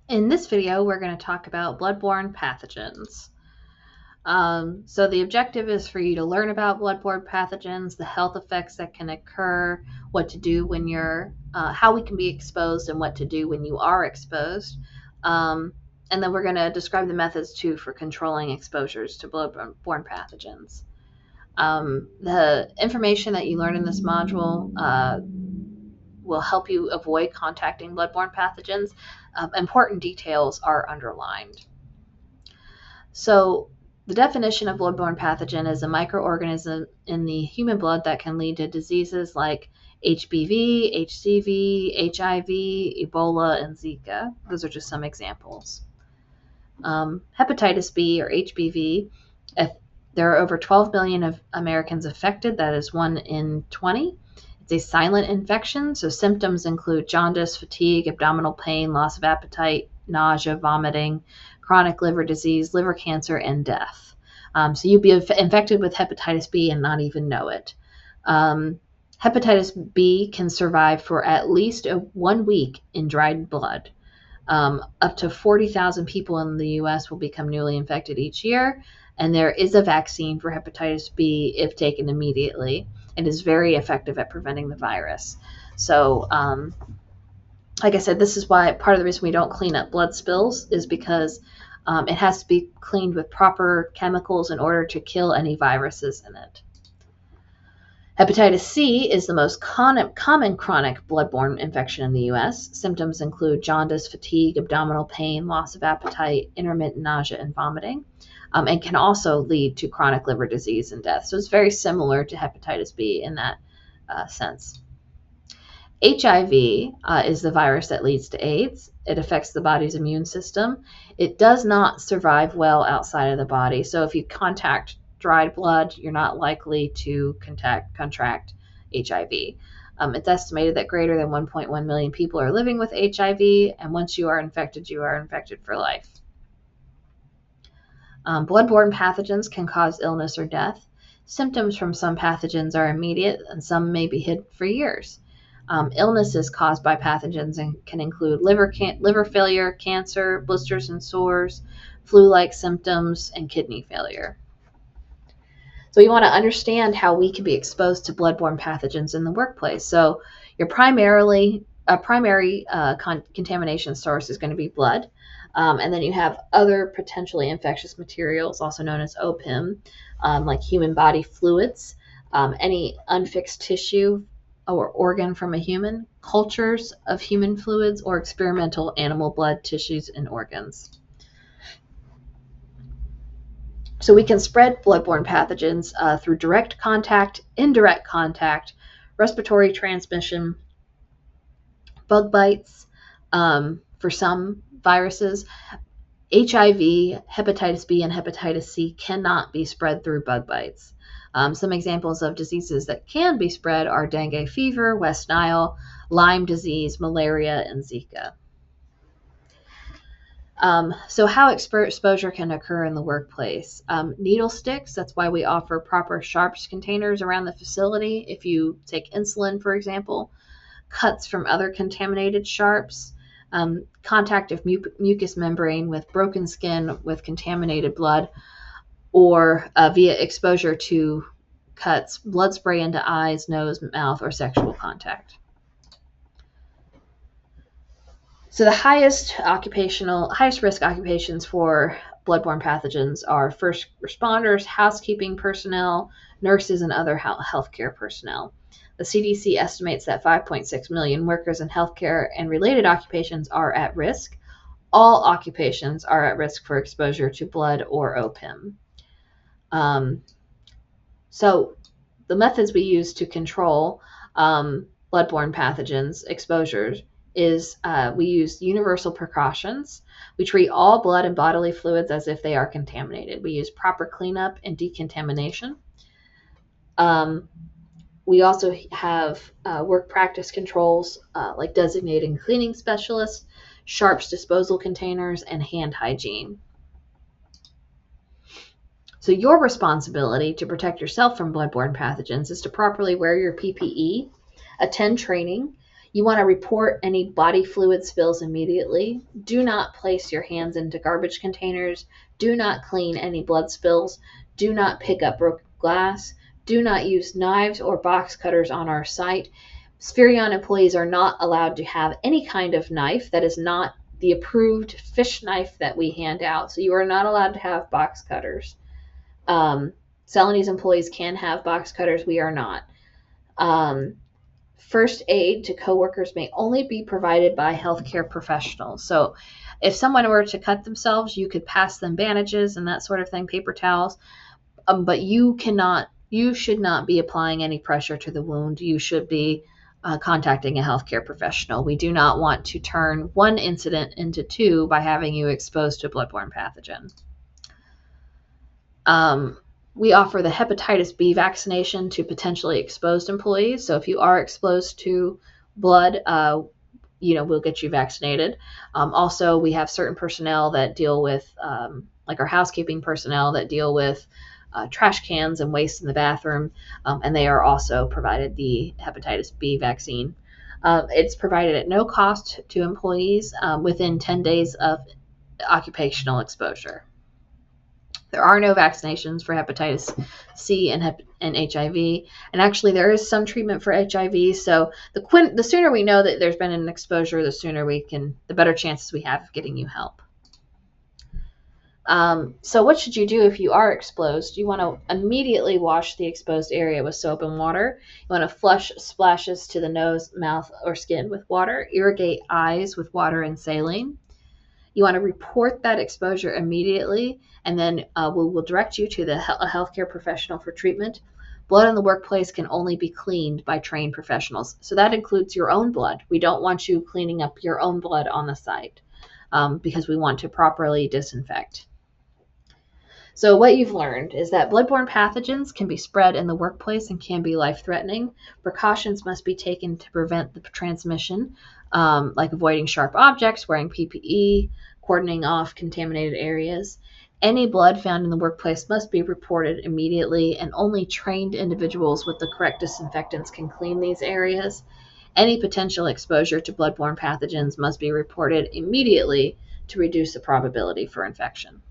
In this video, we're going to talk about bloodborne pathogens. So the objective is for you to learn about bloodborne pathogens, the health effects that can occur, what to do when how we can be exposed, and what to do when you are exposed. And then we're going to describe the methods too for controlling exposures to bloodborne pathogens. The information that you learn in this module will help you avoid contacting bloodborne pathogens. Important details are underlined. So the definition of bloodborne pathogen is a microorganism in the human blood that can lead to diseases like HBV, HCV, HIV, Ebola, and Zika. Those are just some examples. Hepatitis B or HBV, there are over 12 million of Americans affected. That is 1 in 20. It's a silent infection, so symptoms include jaundice, fatigue, abdominal pain, loss of appetite, nausea, vomiting, chronic liver disease, liver cancer, and death. So you'd be infected with hepatitis B and not even know it. Hepatitis B can survive for at least 1 week in dried blood. Up to 40,000 people in the U.S. will become newly infected each year, and there is a vaccine for hepatitis B if taken immediately. It is very effective at preventing the virus. So, like I said, this is why part of the reason we don't clean up blood spills is because it has to be cleaned with proper chemicals in order to kill any viruses in it. Hepatitis C is the most common chronic bloodborne infection in the U.S. Symptoms include jaundice, fatigue, abdominal pain, loss of appetite, intermittent nausea, and vomiting, and can also lead to chronic liver disease and death. So it's very similar to hepatitis B in that sense. HIV is the virus that leads to AIDS. It affects the body's immune system. It does not survive well outside of the body. So if you contact dried blood, you're not likely to contract HIV. It's estimated that greater than 1.1 million people are living with HIV, and once you are infected for life. Bloodborne pathogens can cause illness or death. Symptoms from some pathogens are immediate, and some may be hidden for years. Illnesses caused by pathogens can include liver failure, cancer, blisters and sores, flu-like symptoms, and kidney failure. So we want to understand how we can be exposed to bloodborne pathogens in the workplace. So your primary contamination source is going to be blood. And then you have other potentially infectious materials, also known as OPIM, like human body fluids, any unfixed tissue or organ from a human, cultures of human fluids, or experimental animal blood tissues and organs. So we can spread bloodborne pathogens through direct contact, indirect contact, respiratory transmission, bug bites for some viruses. HIV, hepatitis B, and hepatitis C cannot be spread through bug bites. Some examples of diseases that can be spread are dengue fever, West Nile, Lyme disease, malaria, and Zika. So how exposure can occur in the workplace. Needle sticks, that's why we offer proper sharps containers around the facility. If you take insulin, for example, cuts from other contaminated sharps, contact of mucous membrane with broken skin with contaminated blood, or via exposure to cuts, blood spray into eyes, nose, mouth, or sexual contact. So the highest risk occupations for bloodborne pathogens are first responders, housekeeping personnel, nurses, and other healthcare personnel. The CDC estimates that 5.6 million workers in healthcare and related occupations are at risk. All occupations are at risk for exposure to blood or OPIM. So the methods we use to control bloodborne pathogens exposures is we use universal precautions. We treat all blood and bodily fluids as if they are contaminated. We use proper cleanup and decontamination. We also have work practice controls like designating cleaning specialists, sharps disposal containers, and hand hygiene. So your responsibility to protect yourself from bloodborne pathogens is to properly wear your PPE, attend training, You want to report any body fluid spills immediately. Do not place your hands into garbage containers. Do not clean any blood spills. Do not pick up broken glass. Do not use knives or box cutters on our site. Spherion employees are not allowed to have any kind of knife that is not the approved fish knife that we hand out. So you are not allowed to have box cutters. Celanese employees can have box cutters. We are not. First aid to coworkers may only be provided by healthcare professionals. So if someone were to cut themselves, you could pass them bandages and that sort of thing, paper towels, but you should not be applying any pressure to the wound. You should be contacting a healthcare professional. We do not want to turn one incident into two by having you exposed to a bloodborne pathogen. We offer the hepatitis B vaccination to potentially exposed employees. So if you are exposed to blood, we'll get you vaccinated. Also, we have certain personnel that deal with, like our housekeeping personnel that deal with trash cans and waste in the bathroom, and they are also provided the hepatitis B vaccine. It's provided at no cost to employees within 10 days of occupational exposure. There are no vaccinations for hepatitis C and HIV, and actually there is some treatment for HIV. So the sooner we know that there's been an exposure, the better chances we have of getting you help. So what should you do if you are exposed? You want to immediately wash the exposed area with soap and water. You want to flush splashes to the nose, mouth, or skin with water. Irrigate eyes with water and saline. You want to report that exposure immediately, and then we'll direct you to a healthcare professional for treatment. Blood in the workplace can only be cleaned by trained professionals. So that includes your own blood. We don't want you cleaning up your own blood on the site because we want to properly disinfect. So what you've learned is that bloodborne pathogens can be spread in the workplace and can be life-threatening. Precautions must be taken to prevent the transmission, like avoiding sharp objects, wearing PPE, cordoning off contaminated areas. Any blood found in the workplace must be reported immediately, and only trained individuals with the correct disinfectants can clean these areas. Any potential exposure to bloodborne pathogens must be reported immediately to reduce the probability for infection.